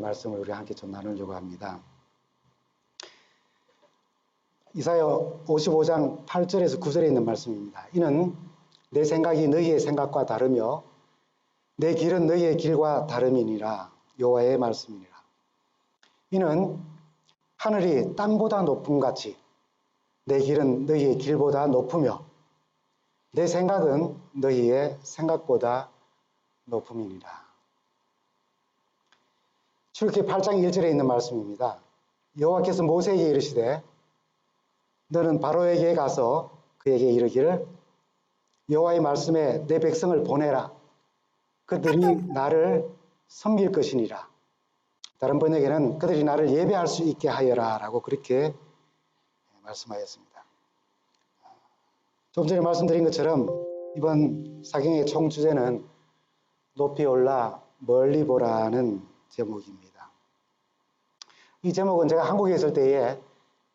말씀을 우리 함께 좀 나누려고 합니다. 이사야 55장 8절에서 9절에 있는 말씀입니다. 이는 내 생각이 너희의 생각과 다르며 내 길은 너희의 길과 다름이니라. 여호와의 말씀이니라. 이는 하늘이 땅보다 높음 같이 내 길은 너희의 길보다 높으며 내 생각은 너희의 생각보다 높음이니라. 출애굽기 8장 1절에 있는 말씀입니다. 여호와께서 모세에게 이르시되 너는 바로에게 가서 그에게 이르기를 여호와의 말씀에 내 백성을 보내라. 그들이 나를 섬길 것이니라. 다른 번역에는 그들이 나를 예배할 수 있게 하여라 라고 그렇게 말씀하였습니다. 좀 전에 말씀드린 것처럼 이번 사경의 총 주제는 높이 올라 멀리 보라는 제목입니다. 이 제목은 제가 한국에 있을 때에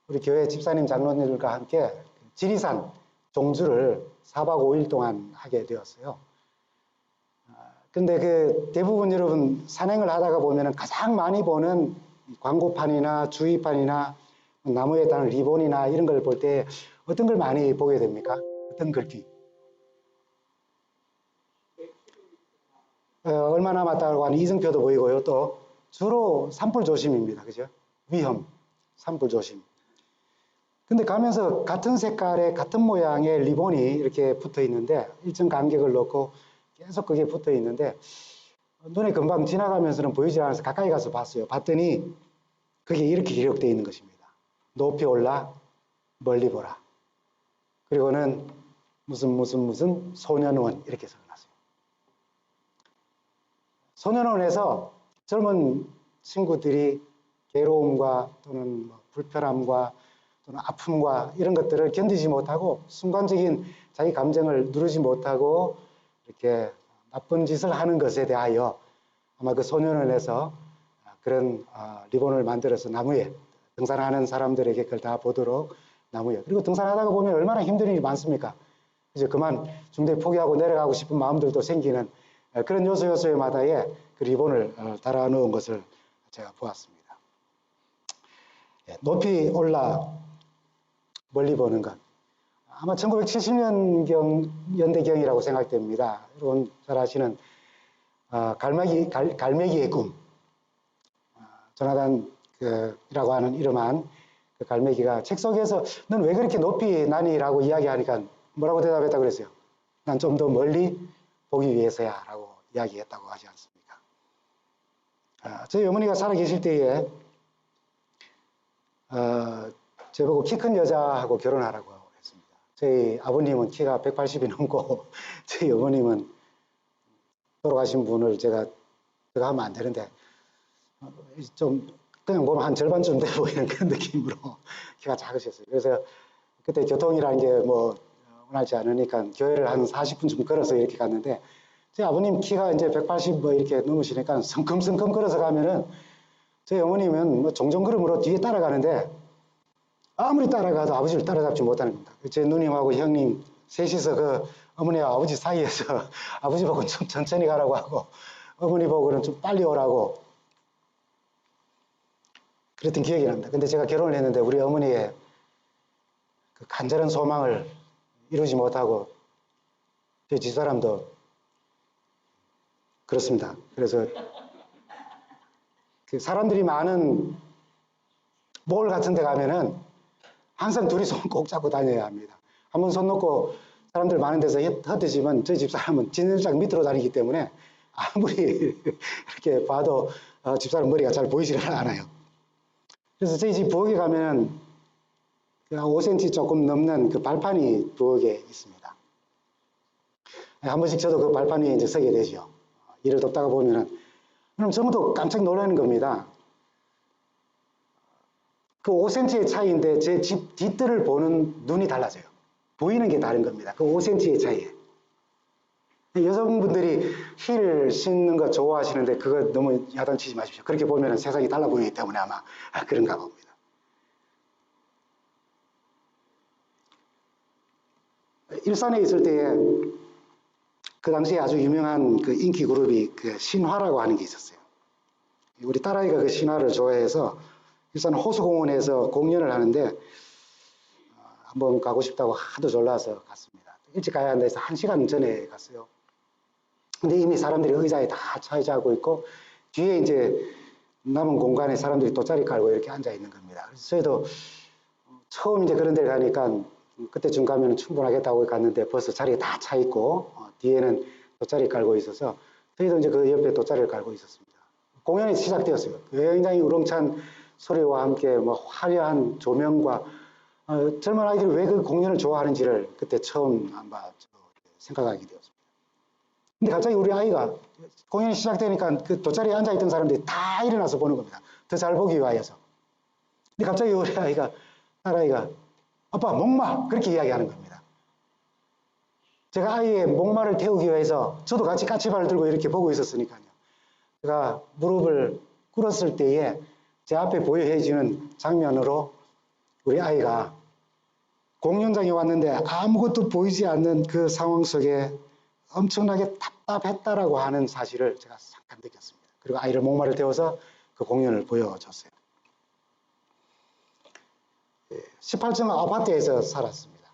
우리 교회 집사님 장로님들과 함께 지리산 종주를 4박 5일 동안 하게 되었어요. 근데 대부분 여러분 산행을 하다가 보면은 가장 많이 보는 광고판이나 주의판이나 나무에 다는 리본이나 이런 걸 볼 때 어떤 걸 많이 보게 됩니까? 어떤 글귀? 얼마 남았다고 하는 이승표도 보이고요. 또 주로 산불 조심입니다. 그죠? 위험, 산불 조심. 근데 가면서 같은 색깔의 같은 모양의 리본이 이렇게 붙어 있는데 일정 간격을 놓고 계속 그게 붙어 있는데 눈에 금방 지나가면서는 보이지 않아서 가까이 가서 봤어요. 봤더니 그게 이렇게 기록되어 있는 것입니다. 높이 올라 멀리 보라. 그리고는 무슨 소년원 이렇게 적어놨어요. 소년원에서 젊은 친구들이 괴로움과 또는 불편함과 또는 아픔과 이런 것들을 견디지 못하고 순간적인 자기 감정을 누르지 못하고 이렇게 나쁜 짓을 하는 것에 대하여 아마 그 소년원에서 그런 리본을 만들어서 나무에 등산하는 사람들에게 그걸 다 보도록 나무에 그리고 등산하다가 보면 얼마나 힘든 일이 많습니까? 이제 그만 중대 포기하고 내려가고 싶은 마음들도 생기는 그런 요소요소마다에 그 리본을 달아 놓은 것을 제가 보았습니다. 높이 올라 멀리 보는 것. 아마 1970년경이라고 생각됩니다. 여러분 잘 아시는 갈매기의 꿈. 조나단 이라고 하는 이름한 그 갈매기가 책 속에서 넌 왜 그렇게 높이 나니? 라고 이야기하니까 뭐라고 대답했다 그랬어요? 난 좀 더 멀리 보기 위해서야 라고 이야기했다고 하지 않습니까? 저희 어머니가 살아계실 때에 저보고 키 큰 여자하고 결혼하라고 했습니다. 저희 아버님은 키가 180이 넘고 저희 어머님은 돌아가신 분을 제가 그거 하면 안 되는데 좀 그냥 보면 한 절반쯤 돼 보이는 그런 느낌으로 키가 작으셨어요. 그래서 그때 교통이라는 게 뭐 원활치 않으니까 교회를 한 40분쯤 걸어서 이렇게 갔는데 저희 아버님 키가 이제 180 뭐 이렇게 넘으시니까 성큼성큼 걸어서 가면은 저희 어머님은 뭐 종종걸음으로 뒤에 따라가는데 아무리 따라가도 아버지를 따라잡지 못하는 겁니다. 제 누님하고 형님 셋이서 그 어머니와 아버지 사이에서 아버지 보고는 좀 천천히 가라고 하고 어머니 보고는 좀 빨리 오라고 그랬던 기억이 납니다. 근데 제가 결혼을 했는데 우리 어머니의 그 간절한 소망을 이루지 못하고 저희 집사람도 그렇습니다. 그래서 그 사람들이 많은 몰 같은 데 가면은 항상 둘이 손 꼭 잡고 다녀야 합니다. 한번 손 놓고 사람들 많은 데서 헛되지만 저희 집사람은 진열장 밑으로 다니기 때문에 아무리 이렇게 봐도 집사람 머리가 잘 보이지는 않아요. 그래서 저희 집 부엌에 가면은 5cm 조금 넘는 그 발판이 부엌에 있습니다. 한 번씩 저도 그 발판 위에 이제 서게 되죠. 일을 돕다가 보면은 그럼 전부도 깜짝 놀라는 겁니다. 그 5cm의 차이인데 제 집 뒷뜰을 보는 눈이 달라져요. 보이는 게 다른 겁니다. 그 5cm의 차이에. 여성분들이 힐 신는 거 좋아하시는데 그거 너무 야단치지 마십시오. 그렇게 보면 세상이 달라 보이기 때문에 아마 그런가 봅니다. 일산에 있을 때에 그 당시에 아주 유명한 그 인기 그룹이 그 신화라고 하는 게 있었어요. 우리 딸아이가 그 신화를 좋아해서 일산 호수공원에서 공연을 하는데 한번 가고 싶다고 하도 졸라서 갔습니다. 일찍 가야 한다 해서 1시간 전에 갔어요. 근데 이미 사람들이 의자에 다 차지하고 있고 뒤에 이제 남은 공간에 사람들이 돗자리 깔고 이렇게 앉아 있는 겁니다. 그래서 저희도 처음 이제 그런 데 가니까 그때쯤 가면 충분하겠다고 갔는데 벌써 자리가 다 차 있고 뒤에는 돗자리 깔고 있어서 저희도 이제 그 옆에 돗자리를 깔고 있었습니다. 공연이 시작되었어요. 굉장히 우렁찬 소리와 함께 뭐 화려한 조명과 젊은 아이들이 왜 그 공연을 좋아하는지를 그때 처음 아마 생각하게 되었습니다. 근데 갑자기 우리 아이가 공연이 시작되니까 그 돗자리에 앉아있던 사람들이 다 일어나서 보는 겁니다. 더 잘 보기 위하여서. 근데 갑자기 우리 아이가, 딸아이가, 아빠, 목마! 그렇게 이야기하는 겁니다. 제가 아이의 목마를 태우기 위해서 저도 같이 까치발을 들고 이렇게 보고 있었으니까요. 제가 무릎을 꿇었을 때에 제 앞에 보여해지는 장면으로 우리 아이가 공연장에 왔는데 아무것도 보이지 않는 그 상황 속에 엄청나게 답답했다라고 하는 사실을 제가 잠깐 느꼈습니다. 그리고 아이를 목마를 태워서 그 공연을 보여줬어요. 18층 아파트에서 살았습니다.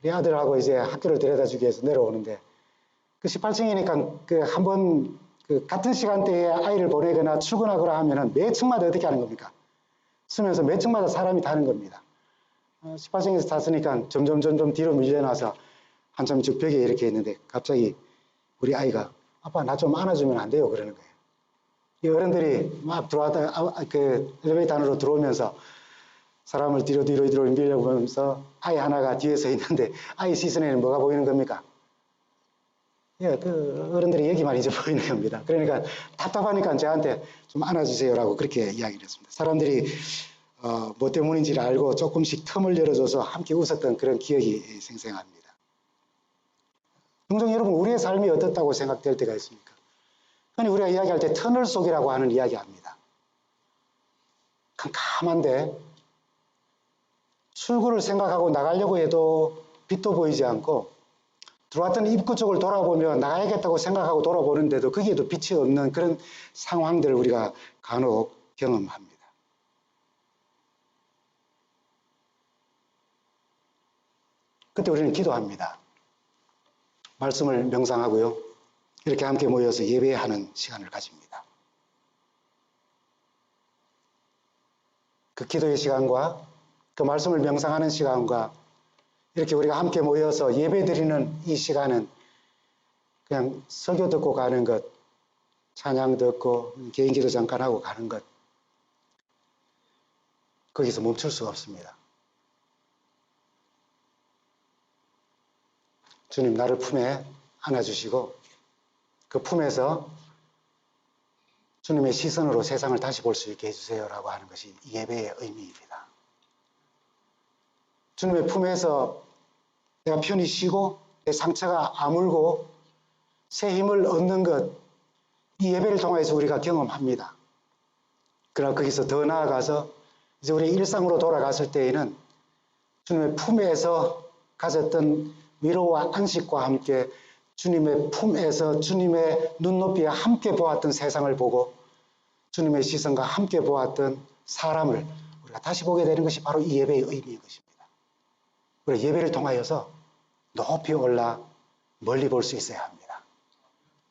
우리 아들하고 이제 학교를 데려다 주기 위해서 내려오는데 그 18층이니까 그 한번 그 같은 시간대에 아이를 보내거나 출근하거나 하면은 매 층마다 어떻게 하는 겁니까? 쓰면서 매 층마다 사람이 타는 겁니다. 18층에서 탔으니까 점점 뒤로 밀려나서 한참 저 벽에 이렇게 있는데 갑자기 우리 아이가 아빠 나 좀 안아주면 안 돼요? 그러는 거예요. 이 어른들이 막 들어왔다 그 엘리베이터 안으로 들어오면서 사람을 뒤로 밀려보면서 아이 하나가 뒤에서 있는데 아이 시선에는 뭐가 보이는 겁니까? 예, 그 어른들이 여기만 이제 보이는 겁니다. 그러니까 답답하니까 저한테 좀 안아주세요라고 그렇게 이야기를 했습니다. 사람들이 뭐 때문인지를 알고 조금씩 틈을 열어줘서 함께 웃었던 그런 기억이 생생합니다. 종종 여러분 우리의 삶이 어떻다고 생각될 때가 있습니까? 흔히 우리가 이야기할 때 터널 속이라고 하는 이야기합니다. 캄캄한데 출구를 생각하고 나가려고 해도 빛도 보이지 않고 들어왔던 입구 쪽을 돌아보며 나가야겠다고 생각하고 돌아보는데도 거기에도 빛이 없는 그런 상황들을 우리가 간혹 경험합니다. 그때 우리는 기도합니다. 말씀을 명상하고요. 이렇게 함께 모여서 예배하는 시간을 가집니다. 그 기도의 시간과 그 말씀을 명상하는 시간과 이렇게 우리가 함께 모여서 예배드리는 이 시간은 그냥 설교 듣고 가는 것, 찬양 듣고 개인기도 잠깐 하고 가는 것, 거기서 멈출 수가 없습니다. 주님 나를 품에 안아주시고 그 품에서 주님의 시선으로 세상을 다시 볼 수 있게 해주세요라고 하는 것이 예배의 의미입니다. 주님의 품에서 내가 편히 쉬고 내 상처가 아물고 새 힘을 얻는 것, 이 예배를 통해서 우리가 경험합니다. 그러나 거기서 더 나아가서 이제 우리 일상으로 돌아갔을 때에는 주님의 품에서 가졌던 위로와 안식과 함께 주님의 품에서 주님의 눈높이에 함께 보았던 세상을 보고 주님의 시선과 함께 보았던 사람을 우리가 다시 보게 되는 것이 바로 이 예배의 의미인 것입니다. 우리가 예배를 통하여서 높이 올라 멀리 볼 수 있어야 합니다.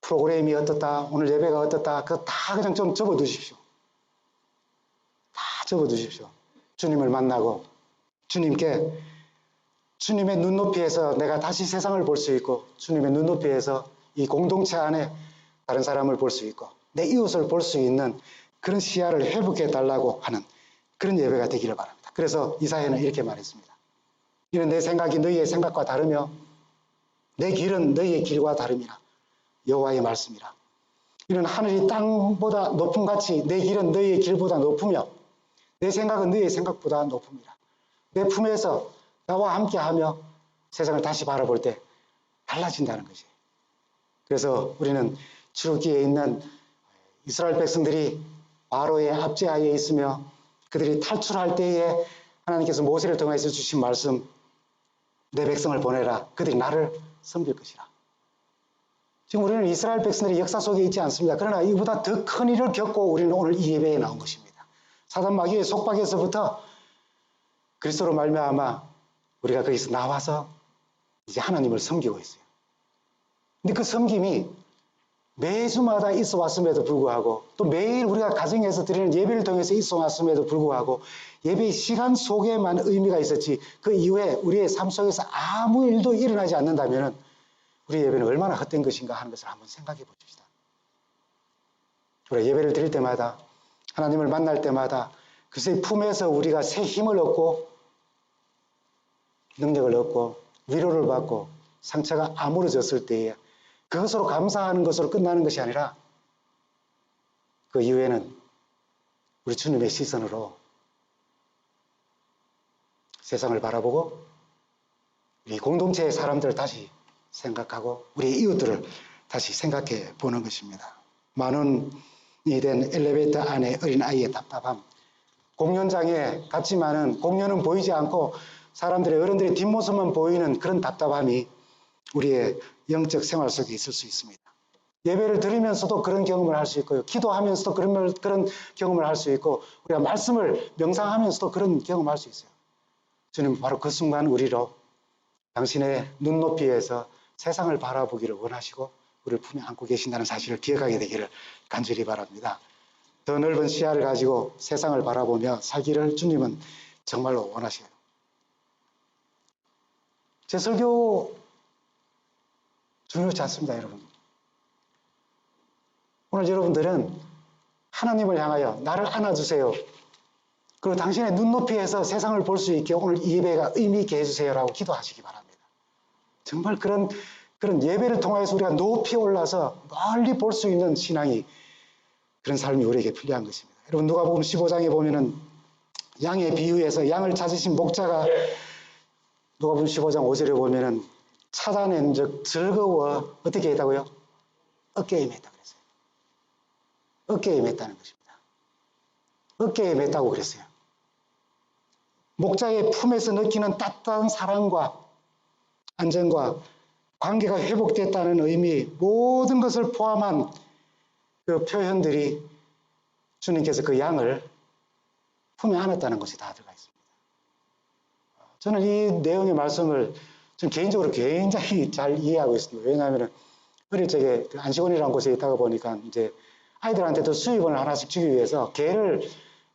프로그램이 어떻다, 오늘 예배가 어떻다, 그거 다 그냥 좀 접어두십시오. 다 접어두십시오. 주님을 만나고 주님께 주님의 눈높이에서 내가 다시 세상을 볼 수 있고 주님의 눈높이에서 이 공동체 안에 다른 사람을 볼 수 있고 내 이웃을 볼 수 있는 그런 시야를 회복해 달라고 하는 그런 예배가 되기를 바랍니다. 그래서 이사야는 이렇게 말했습니다. 이는 내 생각이 너희의 생각과 다르며 내 길은 너희의 길과 다름이라. 여호와의 말씀이라. 이는 하늘이 땅보다 높음 같이 내 길은 너희의 길보다 높으며 내 생각은 너희의 생각보다 높음이라. 내 품에서 나와 함께하며 세상을 다시 바라볼 때 달라진다는 것이에요. 그래서 우리는 출애굽기에 있는 이스라엘 백성들이 바로의 압제하에 있으며 그들이 탈출할 때에 하나님께서 모세를 통해서 주신 말씀, 내 백성을 보내라. 그들이 나를 섬길 것이라. 지금 우리는 이스라엘 백성들의 역사 속에 있지 않습니다. 그러나 이보다 더 큰 일을 겪고 우리는 오늘 이 예배에 나온 것입니다. 사단 마귀의 속박에서부터 그리스도로 말미암아 우리가 거기서 나와서 이제 하나님을 섬기고 있어요. 근데 그 섬김이 매주마다 있어 왔음에도 불구하고 또 매일 우리가 가정에서 드리는 예배를 통해서 있어 왔음에도 불구하고 예배의 시간 속에만 의미가 있었지 그 이후에 우리의 삶 속에서 아무 일도 일어나지 않는다면 우리 예배는 얼마나 헛된 것인가 하는 것을 한번 생각해 봅시다. 우리가 예배를 드릴 때마다 하나님을 만날 때마다 그의 품에서 우리가 새 힘을 얻고 능력을 얻고 위로를 받고 상처가 아물어졌을 때에 그것으로 감사하는 것으로 끝나는 것이 아니라 그 이후에는 우리 주님의 시선으로 세상을 바라보고 우리 공동체의 사람들을 다시 생각하고 우리의 이웃들을 다시 생각해 보는 것입니다. 만원이 된 엘리베이터 안에 어린아이의 답답함, 공연장에 갔지만은 공연은 보이지 않고 사람들의 어른들의 뒷모습만 보이는 그런 답답함이 우리의 영적 생활 속에 있을 수 있습니다. 예배를 드리면서도 그런 경험을 할 수 있고요. 기도하면서도 그런 경험을 할 수 있고 우리가 말씀을 명상하면서도 그런 경험을 할 수 있어요. 주님 바로 그 순간 우리로 당신의 눈높이에서 세상을 바라보기를 원하시고 우리를 품에 안고 계신다는 사실을 기억하게 되기를 간절히 바랍니다. 더 넓은 시야를 가지고 세상을 바라보며 살기를 주님은 정말로 원하셔요. 제 설교 중요치 않습니다, 여러분. 오늘 여러분들은 하나님을 향하여 나를 안아주세요. 그리고 당신의 눈높이에서 세상을 볼 수 있게 오늘 이 예배가 의미 있게 해주세요라고 기도하시기 바랍니다. 정말 그런 예배를 통해서 우리가 높이 올라서 멀리 볼 수 있는 신앙이 그런 삶이 우리에게 필요한 것입니다. 여러분 누가복음 15장에 보면은 양의 비유에서 양을 찾으신 목자가 누가복음 15장 5절에 보면은 찾아낸 즉 즐거워 어떻게 했다고요? 어깨에 맸다 그랬어요. 어깨에 맸다는 것입니다. 어깨에 맸다고 그랬어요. 목자의 품에서 느끼는 따뜻한 사랑과 안정과 관계가 회복됐다는 의미 모든 것을 포함한 그 표현들이 주님께서 그 양을 품에 안았다는 것이 다 들어가 있습니다. 저는 이 내용의 말씀을 전 개인적으로 굉장히 잘 이해하고 있습니다. 왜냐하면 어릴 적에 안식원이라는 곳에 있다가 보니까 이제 아이들한테도 수입원을 하나씩 주기 위해서 개를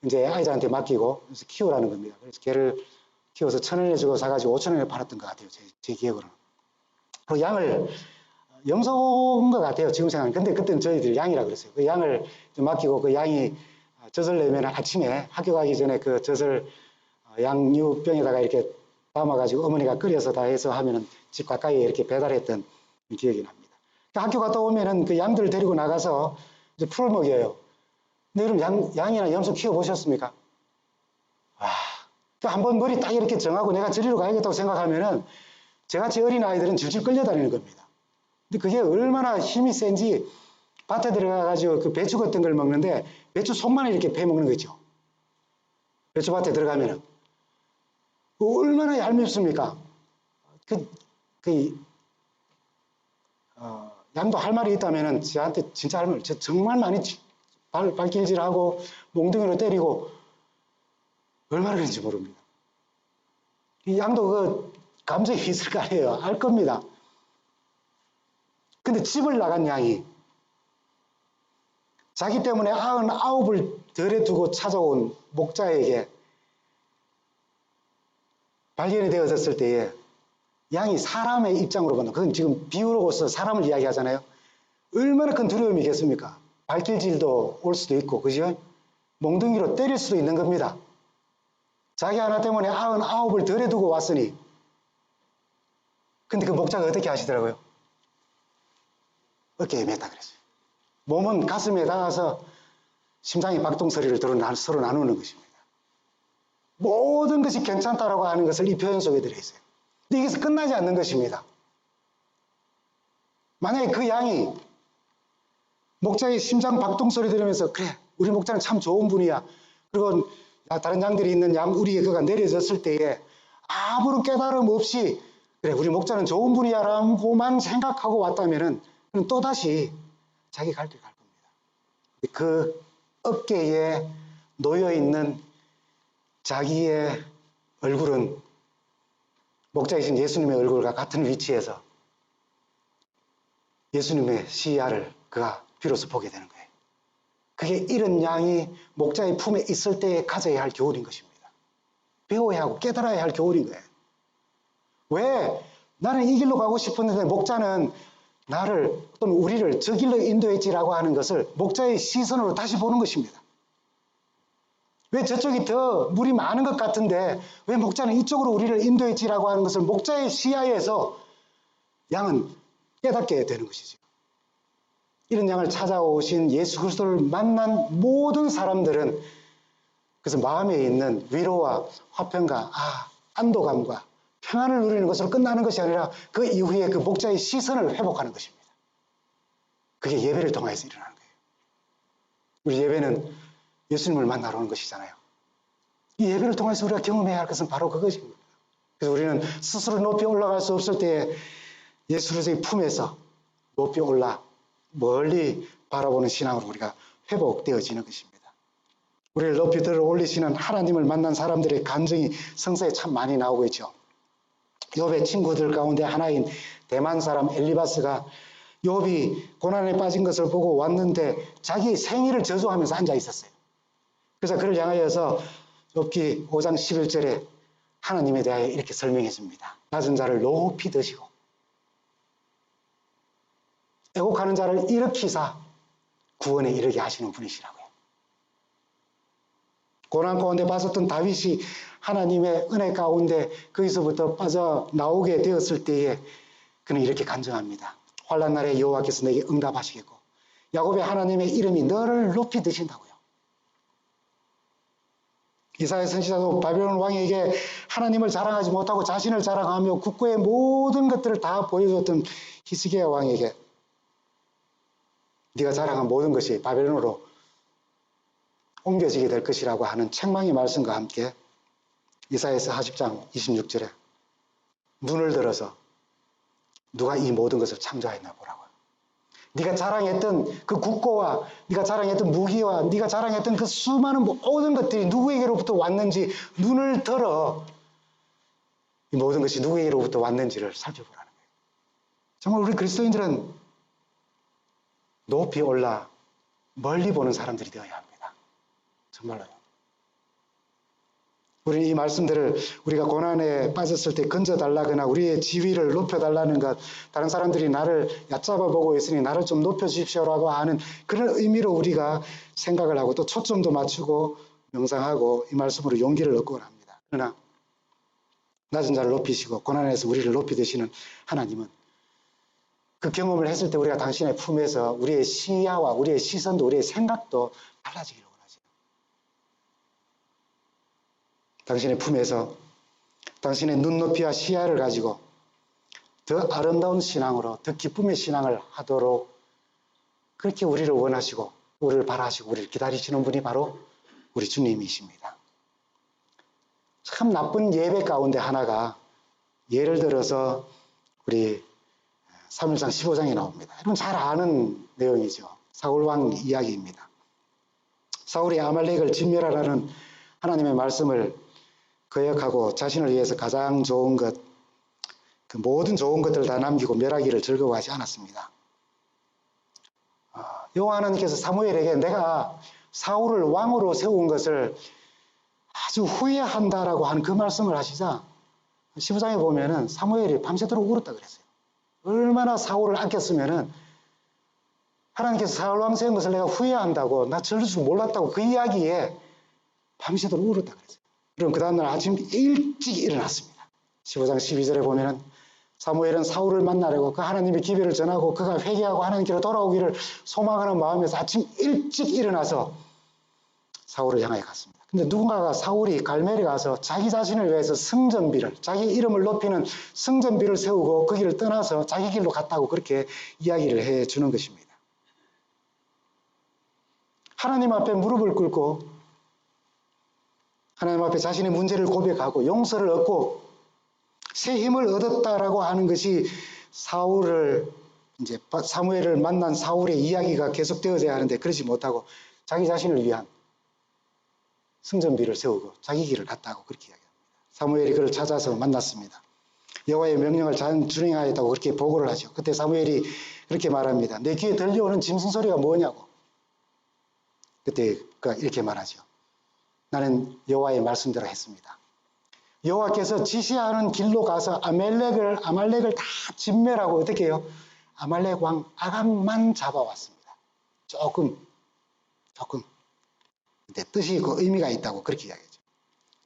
이제 아이들한테 맡기고 그래서 키우라는 겁니다. 그래서 개를 키워서 1,000원에 주고 사가지고 5,000원에 팔았던 것 같아요. 제 기억으로는. 그 양을 염소인 것 같아요. 지금 생각하면. 근데 그때는 저희들 양이라 그랬어요. 그 양을 맡기고 그 양이 젖을 내면 아침에 학교 가기 전에 그 젖을 양유병에다가 이렇게 담아가지고 어머니가 끓여서 다 해서 하면은 집 가까이에 이렇게 배달했던 기억이 납니다. 학교 갔다 오면은 그 양들을 데리고 나가서 이제 풀을 먹여요. 근데 여러분 양이나 염소 키워보셨습니까? 와, 한번 머리 딱 이렇게 정하고 내가 저리로 가야겠다고 생각하면은 저같이 어린 아이들은 질질 끌려다니는 겁니다. 근데 그게 얼마나 힘이 센지 밭에 들어가가지고 그 배추 같은 걸 먹는데 배추 손만 이렇게 패먹는 거죠. 배추밭에 들어가면은. 얼마나 얄밉습니까? 양도 할 말이 있다면은 저한테 진짜 할 말, 정말 많이 발길질하고 몽둥이로 때리고 얼마나 그런지 모릅니다. 이 양도 그 감정이 있을 거 아니에요. 알 겁니다. 근데 집을 나간 양이 자기 때문에 99을 덜에 두고 찾아온 목자에게 발견이 되어졌을 때에 양이 사람의 입장으로 본다. 그건 지금 비유로서 사람을 이야기하잖아요. 얼마나 큰 두려움이겠습니까? 발길질도 올 수도 있고, 그죠? 몽둥이로 때릴 수도 있는 겁니다. 자기 하나 때문에 99을 덜에 두고 왔으니. 근데 그 목자가 어떻게 하시더라고요? 어깨에 맸다 그랬어요. 몸은 가슴에 닿아서 심장이 박동 소리를 서로 나누는 것입니다. 모든 것이 괜찮다라고 하는 것을 이 표현 속에 들어있어요. 근데 여기서 끝나지 않는 것입니다. 만약에 그 양이 목자의 심장 박동 소리 들으면서 그래 우리 목자는 참 좋은 분이야. 그리고 다른 양들이 있는 양 우리의 그가 내려졌을 때에 아무런 깨달음 없이 그래 우리 목자는 좋은 분이야 라고만 생각하고 왔다면은 그럼 또다시 자기 갈 길 갈 겁니다. 그 어깨에 놓여있는 자기의 얼굴은 목자이신 예수님의 얼굴과 같은 위치에서 예수님의 시야를 그가 비로소 보게 되는 거예요. 그게 이런 양이 목자의 품에 있을 때에 가져야 할 교훈인 것입니다. 배워야 하고 깨달아야 할 교훈인 거예요. 왜? 나는 이 길로 가고 싶었는데 목자는 나를 또는 우리를 저 길로 인도했지라고 하는 것을 목자의 시선으로 다시 보는 것입니다. 왜 저쪽이 더 물이 많은 것 같은데 왜 목자는 이쪽으로 우리를 인도했지라고 하는 것을 목자의 시야에서 양은 깨닫게 되는 것이죠. 이런 양을 찾아오신 예수 그리스도를 만난 모든 사람들은 그래서 마음에 있는 위로와 화평과 안도감과 평안을 누리는 것으로 끝나는 것이 아니라 그 이후에 그 목자의 시선을 회복하는 것입니다. 그게 예배를 통해서 일어나는 거예요. 우리 예배는 예수님을 만나러 오는 것이잖아요. 이 예배를 통해서 우리가 경험해야 할 것은 바로 그것입니다. 그래서 우리는 스스로 높이 올라갈 수 없을 때에 예수 그리스도의 품에서 높이 올라 멀리 바라보는 신앙으로 우리가 회복되어지는 것입니다. 우리를 높이 들어 올리시는 하나님을 만난 사람들의 감정이 성서에 참 많이 나오고 있죠. 욥의 친구들 가운데 하나인 대만 사람 엘리바스가 욥이 고난에 빠진 것을 보고 왔는데 자기 생일을 저주하면서 앉아 있었어요. 그래서 그를 향하여서 욥기 5장 11절에 하나님에 대하여 이렇게 설명해 줍니다. 낮은 자를 높이 드시고 애곡하는 자를 일으키사 구원에 이르게 하시는 분이시라고요. 고난 가운데 빠졌던 다윗이 하나님의 은혜 가운데 거기서부터 빠져나오게 되었을 때에 그는 이렇게 간증합니다. 환난 날에 여호와께서 내게 응답하시겠고 야곱의 하나님의 이름이 너를 높이 드신다고요. 이사야 선지자도 바벨론 왕에게 하나님을 자랑하지 못하고 자신을 자랑하며 국고의 모든 것들을 다 보여줬던 히스기야 왕에게 네가 자랑한 모든 것이 바벨론으로 옮겨지게 될 것이라고 하는 책망의 말씀과 함께 이사야서 40장 26절에 눈을 들어서 누가 이 모든 것을 창조하였나 보라고요. 네가 자랑했던 그 국고와 네가 자랑했던 무기와 네가 자랑했던 그 수많은 모든 것들이 누구에게로부터 왔는지 눈을 들어 이 모든 것이 누구에게로부터 왔는지를 살펴보라는 거예요. 정말 우리 그리스도인들은 높이 올라 멀리 보는 사람들이 되어야 합니다. 정말로요. 우리는 이 말씀들을 우리가 고난에 빠졌을 때 건져달라거나 우리의 지위를 높여달라는 것, 다른 사람들이 나를 얕잡아 보고 있으니 나를 좀 높여주십시오라고 하는 그런 의미로 우리가 생각을 하고 또 초점도 맞추고 명상하고 이 말씀으로 용기를 얻곤 합니다. 그러나 낮은 자를 높이시고 고난에서 우리를 높이 드시는 하나님은 그 경험을 했을 때 우리가 당신의 품에서 우리의 시야와 우리의 시선도 우리의 생각도 달라지기를 원하죠. 당신의 품에서 당신의 눈높이와 시야를 가지고 더 아름다운 신앙으로 더 기쁨의 신앙을 하도록 그렇게 우리를 원하시고 우리를 바라시고 우리를 기다리시는 분이 바로 우리 주님이십니다. 참 나쁜 예배 가운데 하나가 예를 들어서 우리 사무엘상 15장에 나옵니다. 여러분 잘 아는 내용이죠. 사울왕 이야기입니다. 사울이 아말렉을 진멸하라는 하나님의 말씀을 거역하고 자신을 위해서 가장 좋은 것, 그 모든 좋은 것들을 다 남기고 멸하기를 즐거워하지 않았습니다. 여호와 하나님께서 사무엘에게 내가 사울을 왕으로 세운 것을 아주 후회한다라고 하는 그 말씀을 하시자 15장에 보면은 사무엘이 밤새도록 울었다 그랬어요. 얼마나 사울을 아꼈으면은 하나님께서 사울 왕 세운 것을 내가 후회한다고 나 저럴 줄 몰랐다고 그 이야기에 밤새도록 울었다 그랬어요. 그럼 그 다음날 아침 일찍 일어났습니다. 15장 12절에 보면은 사무엘은 사울을 만나려고 그 하나님의 기별을 전하고 그가 회개하고 하나님께로 돌아오기를 소망하는 마음에서 아침 일찍 일어나서 사울을 향하여 갔습니다. 근데 누군가가 사울이 갈멜에 가서 자기 자신을 위해서 성전비를, 자기 이름을 높이는 성전비를 세우고 그 길을 떠나서 자기 길로 갔다고 그렇게 이야기를 해 주는 것입니다. 하나님 앞에 무릎을 꿇고 하나님 앞에 자신의 문제를 고백하고 용서를 얻고 새 힘을 얻었다라고 하는 것이 이제 사무엘을 만난 사울의 이야기가 계속되어져야 하는데 그러지 못하고 자기 자신을 위한 승전비를 세우고 자기 길을 갔다고 그렇게 이야기합니다. 사무엘이 그를 찾아서 만났습니다. 여호와의 명령을 잘 준행하였다고 그렇게 보고를 하죠. 그때 사무엘이 그렇게 말합니다. 내 귀에 들려오는 짐승 소리가 뭐냐고. 그때 그가 이렇게 말하죠. 나는 여호와의 말씀대로 했습니다. 여호와께서 지시하는 길로 가서 아말렉을 다 진멸하고 어떻게 해요? 아말렉 왕 아각만 잡아왔습니다. 조금 근데 뜻이 있고 의미가 있다고 그렇게 이야기하죠.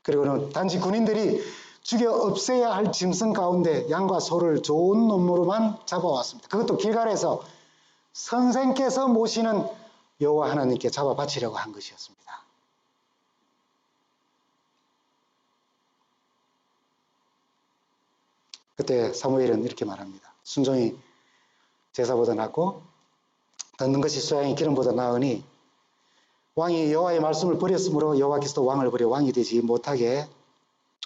그리고는 단지 군인들이 죽여 없애야 할 짐승 가운데 양과 소를 좋은 놈으로만 잡아왔습니다. 그것도 길갈에서 선생께서 모시는 여호와 하나님께 잡아 바치려고 한 것이었습니다. 그때 사무엘은 이렇게 말합니다. 순종이 제사보다 낫고 듣는 것이 수양이 기름보다 나으니 왕이 여호와의 말씀을 버렸으므로 여호와께서도 왕을 버려 왕이 되지 못하게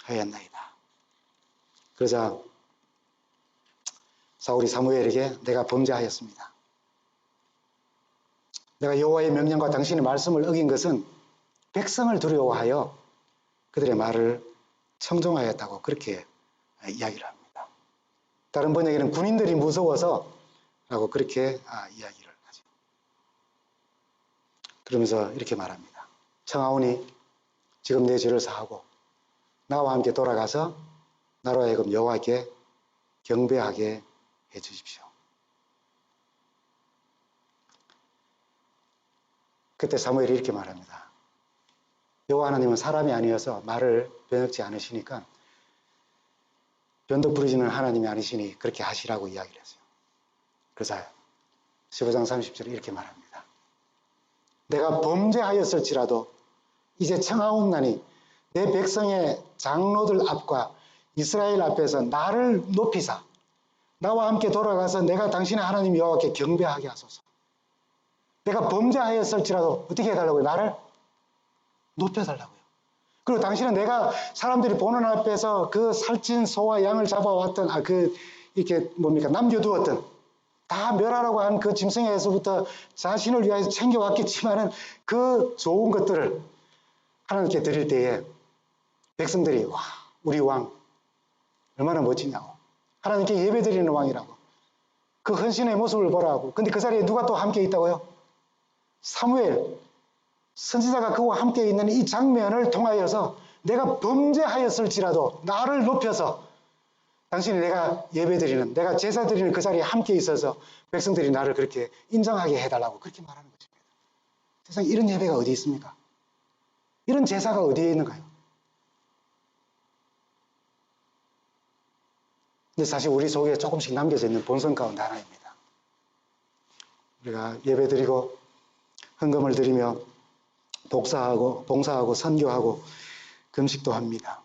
하였나이다. 그러자 사울이 사무엘에게 내가 범죄하였습니다. 내가 여호와의 명령과 당신의 말씀을 어긴 것은 백성을 두려워하여 그들의 말을 청종하였다고 그렇게 이야기를 합니다. 다른 번역에는 군인들이 무서워서 라고 그렇게 이야기를 하죠. 그러면서 이렇게 말합니다. 청하오니 지금 내 죄를 사하고 나와 함께 돌아가서 나로 하여금 여호와께 경배하게 해 주십시오. 그때 사무엘이 이렇게 말합니다. 여호와 하나님은 사람이 아니어서 말을 변혁지 않으시니까 변덕 부리시는 하나님이 아니시니 그렇게 하시라고 이야기를 했어요. 그래서 15장 30절에 이렇게 말합니다. 내가 범죄하였을지라도 이제 청하옵나니 내 백성의 장로들 앞과 이스라엘 앞에서 나를 높이사 나와 함께 돌아가서 내가 당신의 하나님 여호와께 경배하게 하소서. 내가 범죄하였을지라도 어떻게 해달라고요? 나를 높여달라고요. 그리고 당신은 내가 사람들이 보는 앞에서 그 살찐 소와 양을 잡아왔던 이렇게 남겨두었던 다 멸하라고 한 그 짐승에서부터 자신을 위하여 챙겨왔겠지만은 그 좋은 것들을 하나님께 드릴 때에 백성들이 와 우리 왕 얼마나 멋지냐고 하나님께 예배드리는 왕이라고 그 헌신의 모습을 보라고. 근데 그 자리에 누가 또 함께 있다고요? 사무엘 선지자가 그와 함께 있는 이 장면을 통하여서 내가 범죄하였을지라도 나를 높여서 당신이 내가 예배드리는 내가 제사드리는 그 자리에 함께 있어서 백성들이 나를 그렇게 인정하게 해달라고 그렇게 말하는 것입니다. 세상에 이런 예배가 어디 있습니까? 이런 제사가 어디에 있는가요? 근데 사실 우리 속에 조금씩 남겨져 있는 본성 가운데 하나입니다. 우리가 예배드리고 헌금을 드리며 봉사하고 선교하고 금식도 합니다.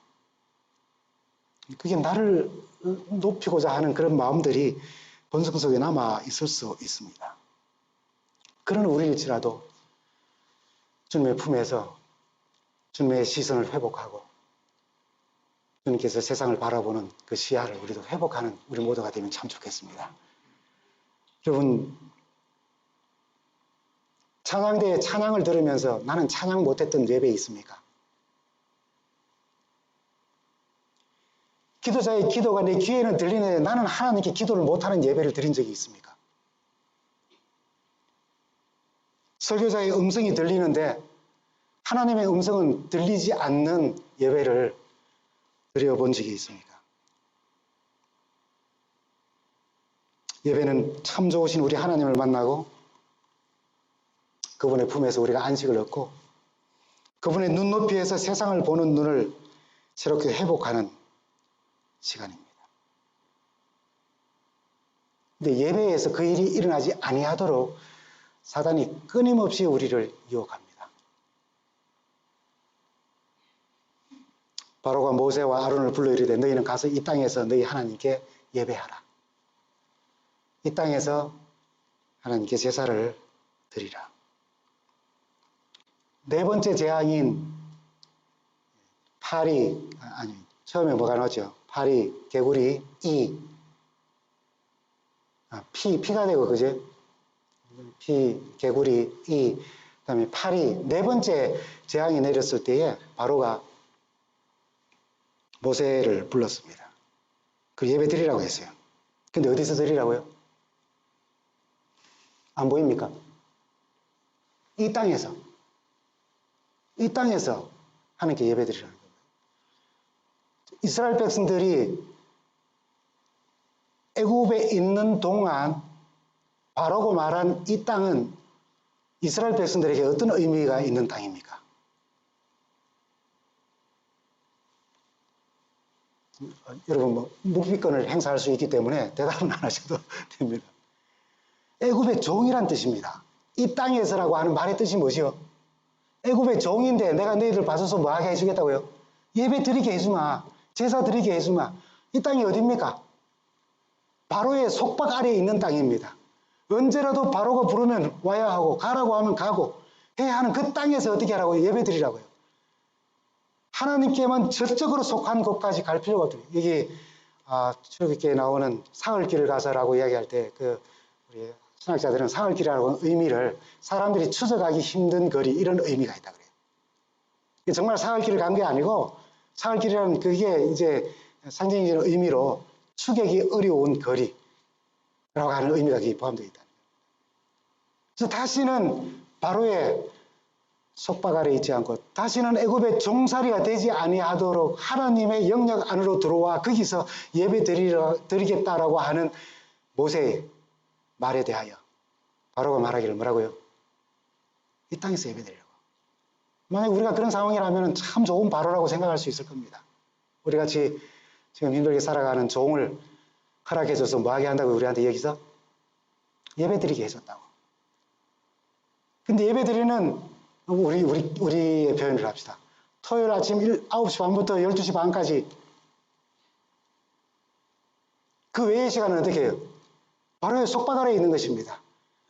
그게 나를 높이고자 하는 그런 마음들이 본성 속에 남아 있을 수 있습니다. 그런 우리일지라도 주님의 품에서 주님의 시선을 회복하고 주님께서 세상을 바라보는 그 시야를 우리도 회복하는 우리 모두가 되면 참 좋겠습니다. 여러분 찬양대에 찬양을 들으면서 나는 찬양 못했던 예배 있습니까? 기도자의 기도가 내 귀에는 들리는데 나는 하나님께 기도를 못하는 예배를 드린 적이 있습니까? 설교자의 음성이 들리는데 하나님의 음성은 들리지 않는 예배를 드려본 적이 있습니까? 예배는 참 좋으신 우리 하나님을 만나고 그분의 품에서 우리가 안식을 얻고 그분의 눈높이에서 세상을 보는 눈을 새롭게 회복하는 시간입니다. 근데 예배에서 그 일이 일어나지 아니하도록 사단이 끊임없이 우리를 유혹합니다. 바로가 모세와 아론을 불러 이르되 너희는 가서 이 땅에서 너희 하나님께 예배하라. 이 땅에서 하나님께 제사를 드리라. 네 번째 재앙인 파리, 처음에 뭐가 나오죠? 파리, 개구리, 이. 피가 되고, 그제? 개구리, 그다음에 팔이 네 번째 재앙이 내렸을 때에 바로가 모세를 불렀습니다. 그 예배 드리라고 했어요. 근데 어디서 드리라고요? 안 보입니까? 이 땅에서 하나님께 예배 드리라는 거예요. 이스라엘 백성들이 애굽에 있는 동안 바로고 말한 이 땅은 이스라엘 백성들에게 어떤 의미가 있는 땅입니까? 여러분 묵비권을 행사할 수 있기 때문에 대답은 안 하셔도 됩니다. 애굽의 종이란 뜻입니다. 이 땅에서라고 하는 말의 뜻이 뭐지요? 애굽의 종인데 내가 너희들 봐줘서 뭐하게 해주겠다고요? 예배 드리게 해주마. 제사 드리게 해주마. 이 땅이 어디입니까? 바로의 속박 아래에 있는 땅입니다. 언제라도 바로가 부르면 와야 하고 가라고 하면 가고 해야 하는 그 땅에서 어떻게 하라고요? 예배 드리라고요. 하나님께만 전적으로 속한 곳까지 갈 필요가 없어요. 여기 출애굽기에 나오는 사흘길을 가서라고 이야기할 때 우리 신학자들은 사흘길이라고 하는 의미를 사람들이 추적하기 힘든 거리 이런 의미가 있다 그래요. 정말 사흘길을 간 게 아니고 사흘길이라는 그게 이제 상징적인 의미로 추격이 어려운 거리라고 하는 의미가 거기 포함되어 있다. 그래서 다시는 바로의 속박 아래 있지 않고 다시는 애굽의 종살이가 되지 아니하도록 하나님의 영역 안으로 들어와 거기서 예배 드리겠다라고 하는 모세의 말에 대하여 바로가 말하기를 뭐라고요? 이 땅에서 예배 드리라고. 만약 우리가 그런 상황이라면 참 좋은 바로라고 생각할 수 있을 겁니다. 우리 같이 지금 힘들게 살아가는 종을 허락해줘서 뭐하게 한다고 우리한테 여기서 예배 드리게 해줬다고. 근데 예배 드리는 우리의 표현을 합시다. 토요일 아침 9시 반부터 12시 반까지 그 외의 시간은 어떻게 해요? 바로의 속박 아래에 있는 것입니다.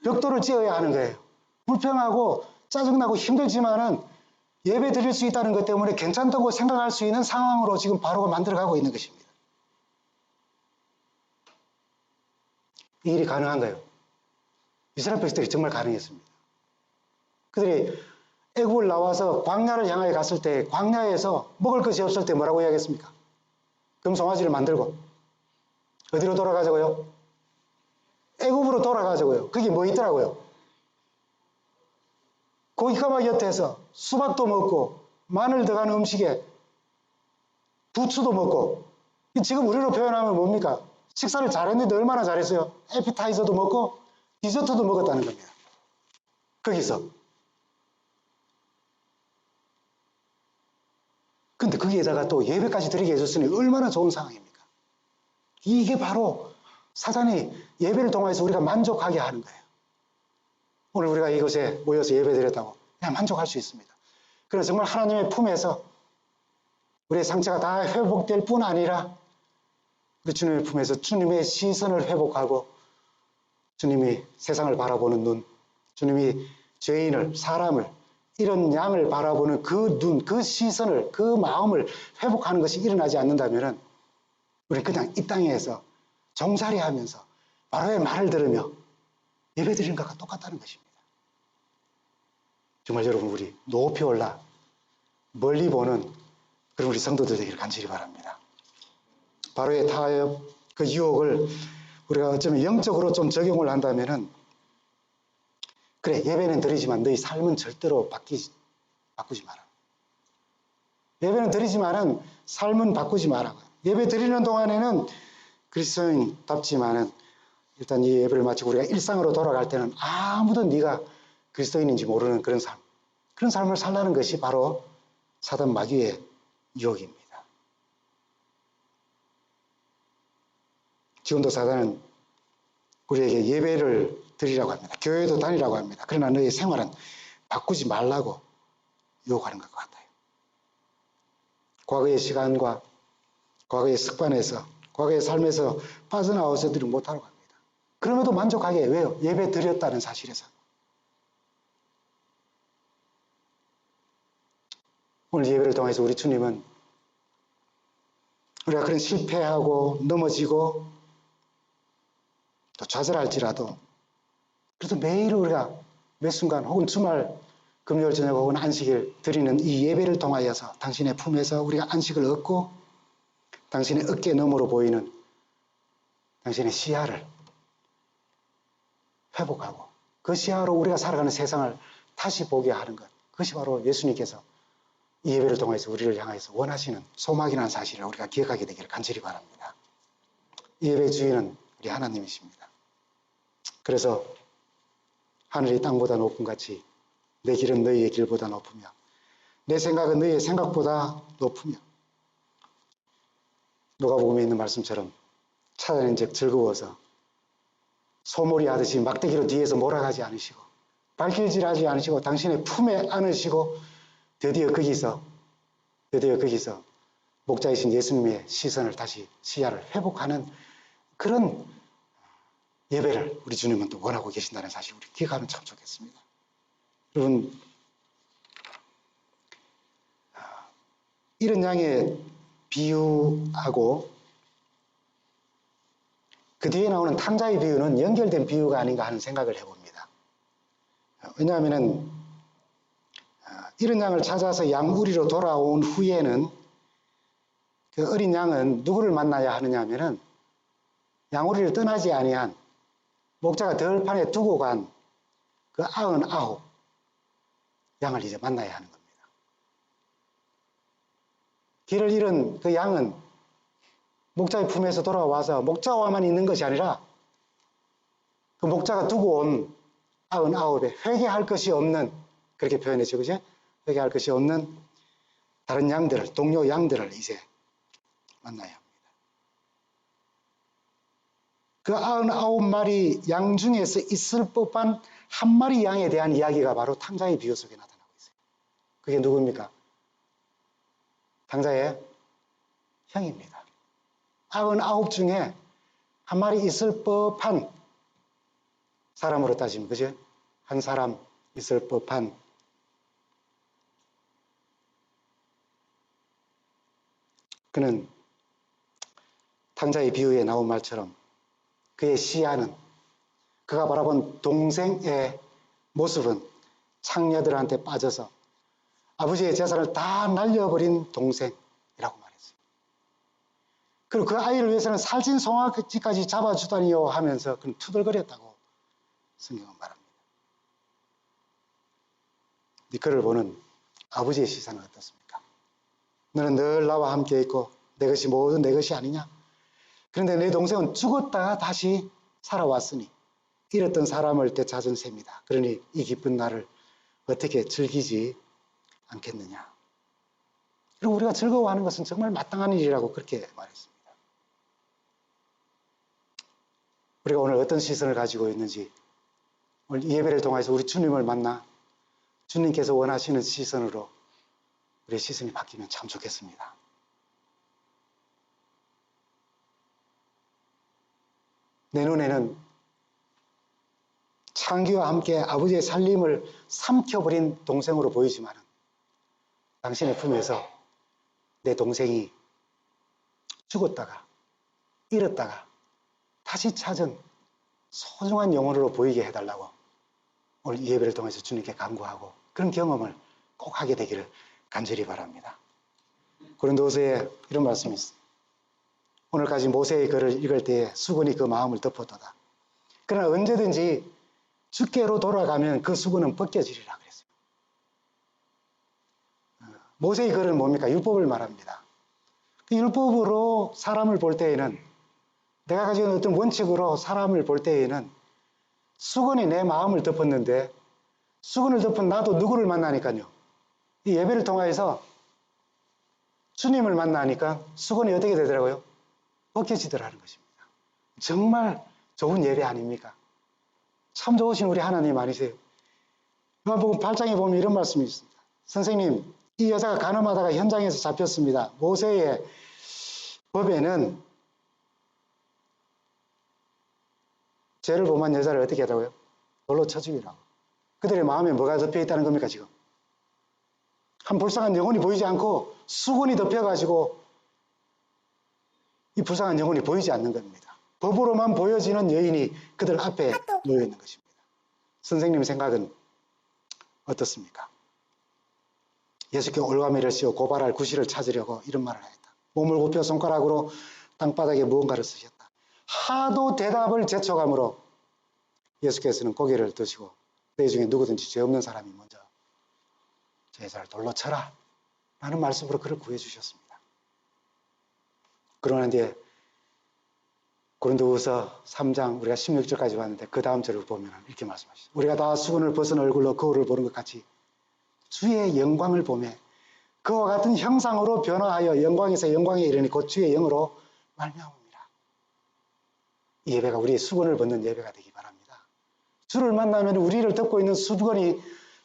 벽돌을 찌어야 하는 거예요. 불평하고 짜증나고 힘들지만은 예배 드릴 수 있다는 것 때문에 괜찮다고 생각할 수 있는 상황으로 지금 바로가 만들어가고 있는 것입니다. 이 일이 가능한가요? 이스라엘 백성들이 정말 가능했습니다. 그들이 애굽을 나와서 광야를 향하여 갔을 때 광야에서 먹을 것이 없을 때 뭐라고 이야기했습니까? 금송아지를 만들고 어디로 돌아가자고요? 애굽으로 돌아가자고요. 그게 뭐 있더라고요? 고기가마 곁에서 수박도 먹고 마늘 들어간 음식에 부추도 먹고 지금 우리로 표현하면 뭡니까? 식사를 잘했는데 얼마나 잘했어요? 에피타이저도 먹고 디저트도 먹었다는 겁니다. 거기서. 근데 거기에다가 또 예배까지 드리게 해줬으니 얼마나 좋은 상황입니까? 이게 바로 사단이 예배를 통해서 우리가 만족하게 하는 거예요. 오늘 우리가 이곳에 모여서 예배 드렸다고 그냥 만족할 수 있습니다. 그래서 정말 하나님의 품에서 우리의 상처가 다 회복될 뿐 아니라 우리 주님의 품에서 주님의 시선을 회복하고 주님이 세상을 바라보는 눈, 주님이 죄인을, 사람을, 이런 양을 바라보는 그 눈, 그 시선을, 그 마음을 회복하는 것이 일어나지 않는다면 우리는 그냥 이 땅에서 종살이 하면서 바로의 말을 들으며 예배 드리는 것과 똑같다는 것입니다. 정말 여러분 우리 높이 올라 멀리 보는 그런 우리 성도들 되기를 간절히 바랍니다. 바로의 타협, 그 유혹을 우리가 어쩌면 영적으로 좀 적용을 한다면은 그래 예배는 드리지만 너희 삶은 절대로 바꾸지 마라. 예배는 드리지만은 삶은 바꾸지 마라. 예배 드리는 동안에는 그리스도인답지만은 일단 이 예배를 마치고 우리가 일상으로 돌아갈 때는 아무도 네가 그리스도인인지 모르는 그런 삶을 살라는 것이 바로 사단 마귀의 유혹입니다. 지금도 사단은 우리에게 예배를 드리라고 합니다. 교회도 다니라고 합니다. 그러나 너의 생활은 바꾸지 말라고 유혹하는 것 같아요. 과거의 시간과 과거의 습관에서 과거의 삶에서 빠져나와서들이 못하라고 합니다. 그럼에도 만족하게 해요. 왜요? 예배 드렸다는 사실에서. 오늘 예배를 통해서 우리 주님은 우리가 그런 실패하고 넘어지고 또 좌절할지라도 그래도 매일 우리가 매 순간 혹은 주말 금요일 저녁 혹은 안식일 드리는 이 예배를 통하여서 당신의 품에서 우리가 안식을 얻고 당신의 어깨 너머로 보이는 당신의 시야를 회복하고 그 시야로 우리가 살아가는 세상을 다시 보게 하는 것. 그것이 바로 예수님께서 이 예배를 통해서 우리를 향해서 원하시는 소망이라는 사실을 우리가 기억하게 되기를 간절히 바랍니다. 이 예배의 주인은 우리 하나님이십니다. 그래서 하늘이 땅보다 높음 같이 내 길은 너희의 길보다 높으며 내 생각은 너희의 생각보다 높으며 누가복음에 있는 말씀처럼 찾아낸 즉 즐거워서 소몰이 하듯이 막대기로 뒤에서 몰아가지 않으시고 발길질하지 않으시고 당신의 품에 안으시고 드디어 거기서 목자이신 예수님의 시선을 다시 시야를 회복하는 그런 예배를 우리 주님은 또 원하고 계신다는 사실 우리 기억하면 참 좋겠습니다. 여러분, 이런 양의 비유하고 그 뒤에 나오는 탕자의 비유는 연결된 비유가 아닌가 하는 생각을 해봅니다. 왜냐하면 이런 양을 찾아서 양우리로 돌아온 후에는 그 어린 양은 누구를 만나야 하느냐 하면은 양우리를 떠나지 아니한 목자가 들판에 두고 간 그 99 양을 이제 만나야 하는 겁니다. 길을 잃은 그 양은 목자의 품에서 돌아와서 목자와만 있는 것이 아니라 그 목자가 두고 온 99에 회개할 것이 없는, 그렇게 표현했죠, 그죠? 회개할 것이 없는 다른 양들을, 동료 양들을 이제 만나야 합니다. 그 99마리 양 중에서 있을 법한 한 마리 양에 대한 이야기가 바로 탕자의 비유 속에 나타나고 있어요. 그게 누굽니까? 탕자의 형입니다. 99 중에 한 마리 있을 법한 사람으로 따지면, 그죠? 한 사람 있을 법한 그는 탕자의 비유에 나온 말처럼 그의 시야는 그가 바라본 동생의 모습은 창녀들한테 빠져서 아버지의 재산을 다 날려버린 동생이라고 말했어요. 그리고 그 아이를 위해서는 살찐 송아지까지 잡아주다니요 하면서 그는 투덜거렸다고 성경은 말합니다. 그를 보는 아버지의 시선은 어떻습니까? 너는 늘 나와 함께 있고 내 것이 모든 내 것이 아니냐? 그런데 내 동생은 죽었다가 다시 살아왔으니 잃었던 사람을 되찾은 셈이다. 그러니 이 기쁜 날을 어떻게 즐기지 않겠느냐? 그리고 우리가 즐거워하는 것은 정말 마땅한 일이라고 그렇게 말했습니다. 우리가 오늘 어떤 시선을 가지고 있는지, 오늘 이 예배를 통해서 우리 주님을 만나 주님께서 원하시는 시선으로 우리의 시선이 바뀌면 참 좋겠습니다. 내 눈에는 창기와 함께 아버지의 살림을 삼켜버린 동생으로 보이지만 당신의 품에서 내 동생이 죽었다가 잃었다가 다시 찾은 소중한 영혼으로 보이게 해달라고 오늘 이 예배를 통해서 주님께 간구하고 그런 경험을 꼭 하게 되기를 간절히 바랍니다. 고린도후서에 이런 말씀이 있습니다. 오늘까지 모세의 글을 읽을 때에 수건이 그 마음을 덮었도다. 그러나 언제든지 주께로 돌아가면 그 수건은 벗겨지리라 그랬어요. 모세의 글은 뭡니까? 율법을 말합니다. 그 율법으로 사람을 볼 때에는, 내가 가지고 있는 어떤 원칙으로 사람을 볼 때에는 수건이 내 마음을 덮었는데 수건을 덮은 나도 누구를 만나니까요. 이 예배를 통해서 주님을 만나니까 수건이 어떻게 되더라고요? 벗겨지더라는 것입니다. 정말 좋은 예배 아닙니까? 참 좋으신 우리 하나님 아니세요? 요한복음 8장에 보면 이런 말씀이 있습니다. 선생님, 이 여자가 간음하다가 현장에서 잡혔습니다. 모세의 법에는 죄를 범한 여자를 어떻게 하라고요? 돌로 쳐 죽이라고. 그들의 마음에 뭐가 덮여 있다는 겁니까, 지금? 한 불쌍한 영혼이 보이지 않고 수건이 덮여가지고 이 불쌍한 영혼이 보이지 않는 겁니다. 법으로만 보여지는 여인이 그들 앞에 놓여 있는 것입니다. 선생님 생각은 어떻습니까? 예수께 올가미를 씌워 고발할 구실을 찾으려고 이런 말을 했다. 몸을 굽혀 손가락으로 땅바닥에 무언가를 쓰셨다. 하도 대답을 재촉함으로 예수께서는 고개를 드시고 너희 중에 누구든지 죄 없는 사람이 먼저 제자를 돌로 쳐라 라는 말씀으로 그를 구해주셨습니다. 그러는 뒤에 고린도후서 3장 우리가 16절까지 봤는데 그 다음 절을 보면 이렇게 말씀하시죠. 우리가 다 수건을 벗은 얼굴로 거울을 보는 것 같이 주의 영광을 보며 그와 같은 형상으로 변화하여 영광에서 영광에 이르니 곧 주의 영으로 말미암음이라. 이 예배가 우리의 수건을 벗는 예배가 되기 바랍니다. 주를 만나면 우리를 덮고 있는 수건이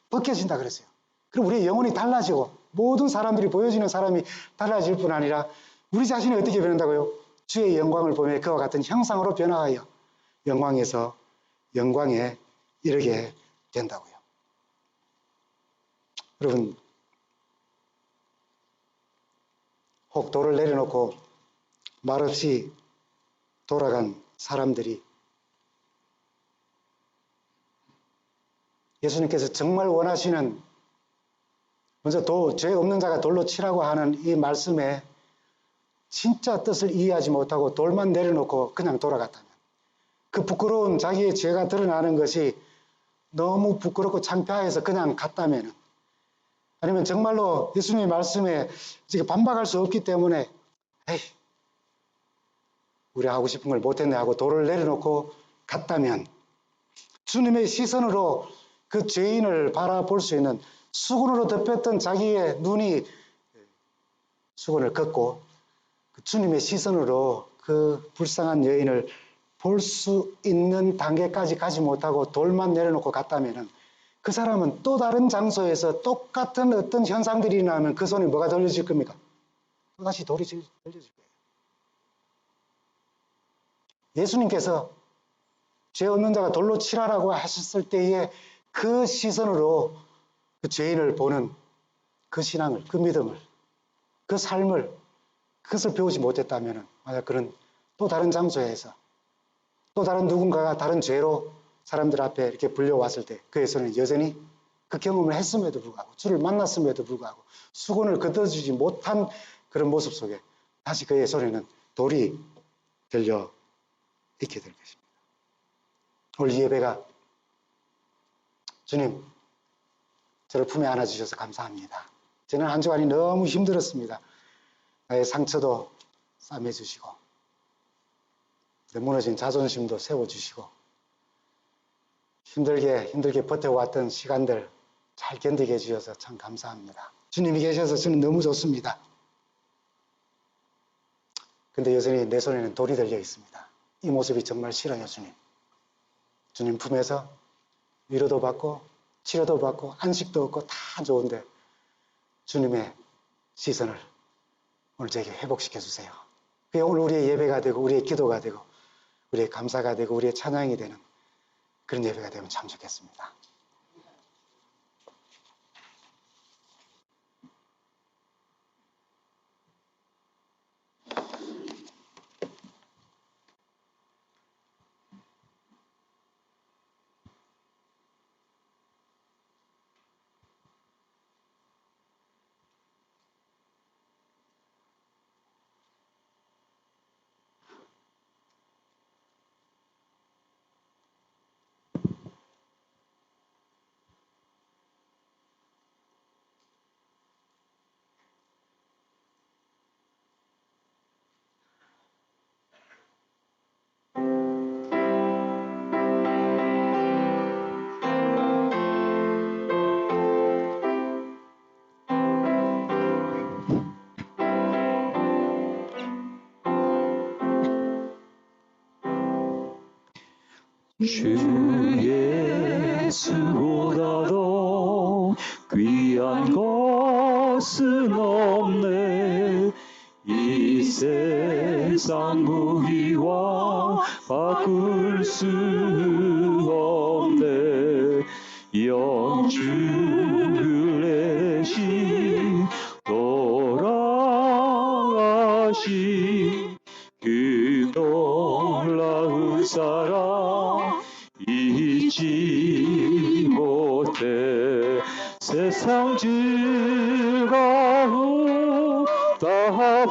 벗겨진다 그랬어요. 그럼 우리의 영혼이 달라지고 모든 사람들이 보여지는 사람이 달라질 뿐 아니라 우리 자신이 어떻게 변한다고요? 주의 영광을 보며 그와 같은 형상으로 변화하여 영광에서 영광에 이르게 된다고요. 여러분, 혹 돌을 내려놓고 말없이 돌아간 사람들이 예수님께서 정말 원하시는 먼저 죄 없는 자가 돌로 치라고 하는 이 말씀에 진짜 뜻을 이해하지 못하고 돌만 내려놓고 그냥 돌아갔다면 그 부끄러운 자기의 죄가 드러나는 것이 너무 부끄럽고 창피해서 그냥 갔다면 아니면 정말로 예수님의 말씀에 반박할 수 없기 때문에 에이 우리 하고 싶은 걸 못했네 하고 돌을 내려놓고 갔다면 주님의 시선으로 그 죄인을 바라볼 수 있는 수건으로 덮였던 자기의 눈이 수건을 걷고 그 주님의 시선으로 그 불쌍한 여인을 볼 수 있는 단계까지 가지 못하고 돌만 내려놓고 갔다면 그 사람은 또 다른 장소에서 똑같은 어떤 현상들이 일어나면 그 손에 뭐가 들려질 겁니까? 또다시 돌이 들려질 거예요. 예수님께서 죄 없는 자가 돌로 치라라고 하셨을 때에 그 시선으로 그 죄인을 보는 그 신앙을, 그 믿음을, 그 삶을 그것을 배우지 못했다면 만약 그런 또 다른 장소에서 또 다른 누군가가 다른 죄로 사람들 앞에 이렇게 불려왔을 때 그에서는 여전히 그 경험을 했음에도 불구하고 주를 만났음에도 불구하고 수건을 걷어주지 못한 그런 모습 속에 다시 그의 손에는 돌이 들려 있게 될 것입니다. 오늘 이 예배가 주님 저를 품에 안아주셔서 감사합니다. 저는 한 주간이 너무 힘들었습니다. 나의 상처도 싸매주시고 내 무너진 자존심도 세워주시고 힘들게 버텨왔던 시간들 잘 견디게 해주셔서 참 감사합니다. 주님이 계셔서 저는 너무 좋습니다. 근데 여전히 내 손에는 돌이 들려 있습니다. 이 모습이 정말 싫어요, 주님. 주님 품에서 위로도 받고 치료도 받고 안식도 얻고 다 좋은데 주님의 시선을 오늘 저에게 회복시켜 주세요. 그게 오늘 우리의 예배가 되고 우리의 기도가 되고 우리의 감사가 되고 우리의 찬양이 되는 그런 예배가 되면 참 좋겠습니다. 주 예수보다도 귀한 것은 없네. 이 세상 무기와 바꿀 수 없네. 영주를 내신 돌아가신 그 놀라 세상 즐거움 다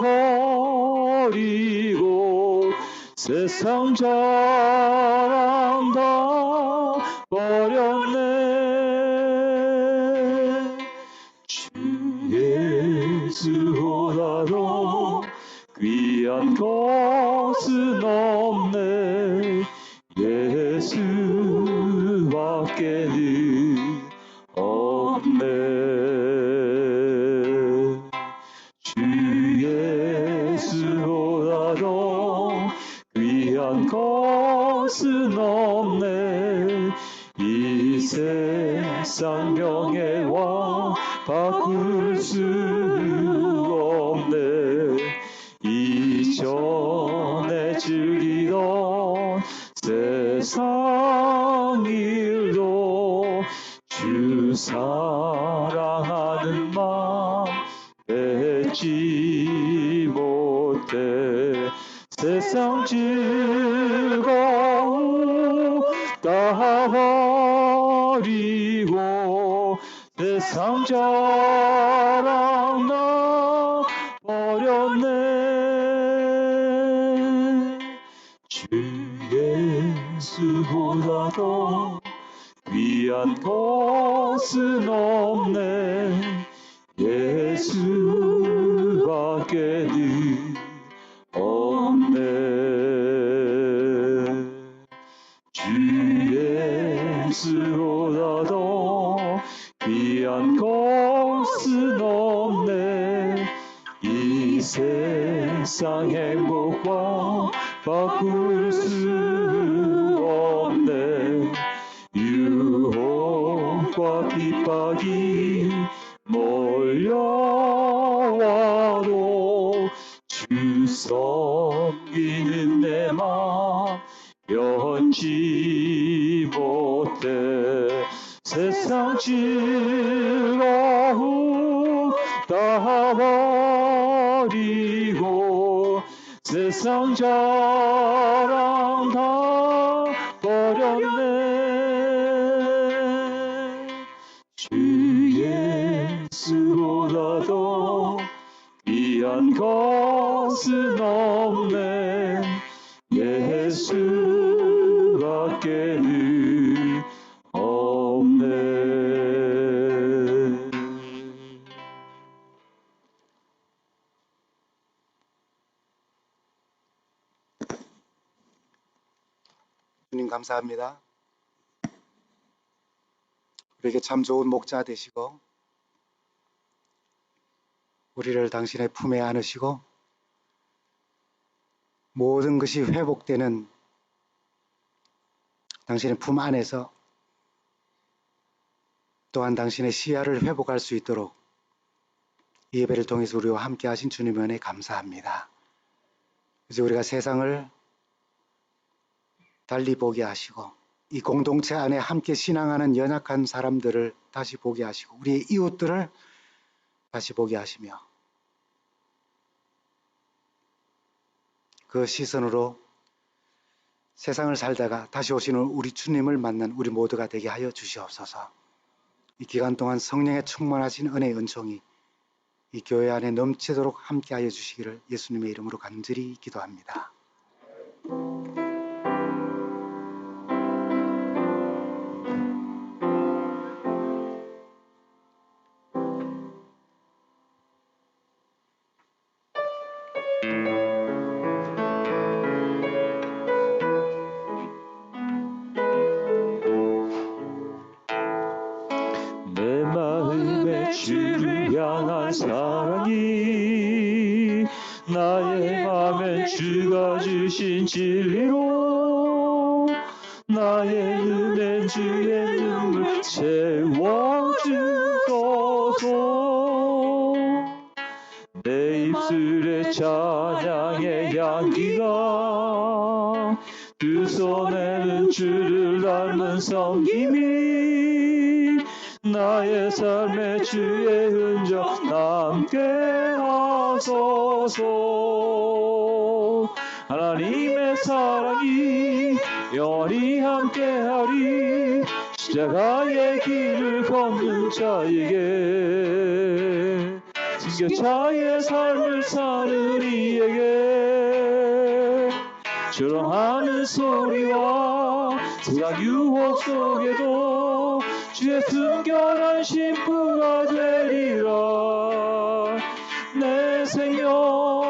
버리고 세상 자랑 다 버렸네. 주 예수보다도 귀한 것은 없네. 예수밖에는 없네. 주 예수보다도 귀한 것은 없네. 이 세상 명예와 바꿀 수 없네. 이전에 즐기던 세상 일도 주 사랑하는 마음 맺지 못해. 세상 즐거움 다 버리고 세상 자랑 나 버렸네. 주 예수보다도 귀한 것은 없네. 예수밖에는 없네. 주 예수보다도 귀한 것은 없네. 이 세상 행복과 바꿀 수 없네. 유혹과 핍박이 몰려와도 주 섬기는 내 마음 변치 못해. 세상 즐거움 다 버리고 세상 자랑 다 버렸네. 주 예수보다도 귀한 것은 없네. 예수밖에는 없네. 주님 감사합니다. 우리에게 참 좋은 목자 되시고 우리를 당신의 품에 안으시고 모든 것이 회복되는 당신의 품 안에서 또한 당신의 시야를 회복할 수 있도록 이 예배를 통해서 우리와 함께 하신 주님의 은혜 감사합니다. 이제 우리가 세상을 달리 보게 하시고 이 공동체 안에 함께 신앙하는 연약한 사람들을 다시 보게 하시고 우리의 이웃들을 다시 보게 하시며 그 시선으로 세상을 살다가 다시 오시는 우리 주님을 만난 우리 모두가 되게 하여 주시옵소서. 이 기간 동안 성령에 충만하신 은혜의 은총이 이 교회 안에 넘치도록 함께 하여 주시기를 예수님의 이름으로 간절히 기도합니다. 내 마음에 주를 향한 사랑이 나의 맘에 주가 주신 진리로 나의 눈엔 주의 눈물 채워주소서. 내 입술에 찬양의 향기가 두 손에는 주를 닮은 섬김이 나의 삶에 주의 흔적 남게 하소서. 하나님의 사랑이 영원히 함께하리. 십자가의 길을 걷는 자에게 순교자의 삶을 사는 이에게 조롱하는 소리와 세상 유혹 속에도 주의 순결한 신부가 되리라. 내 생명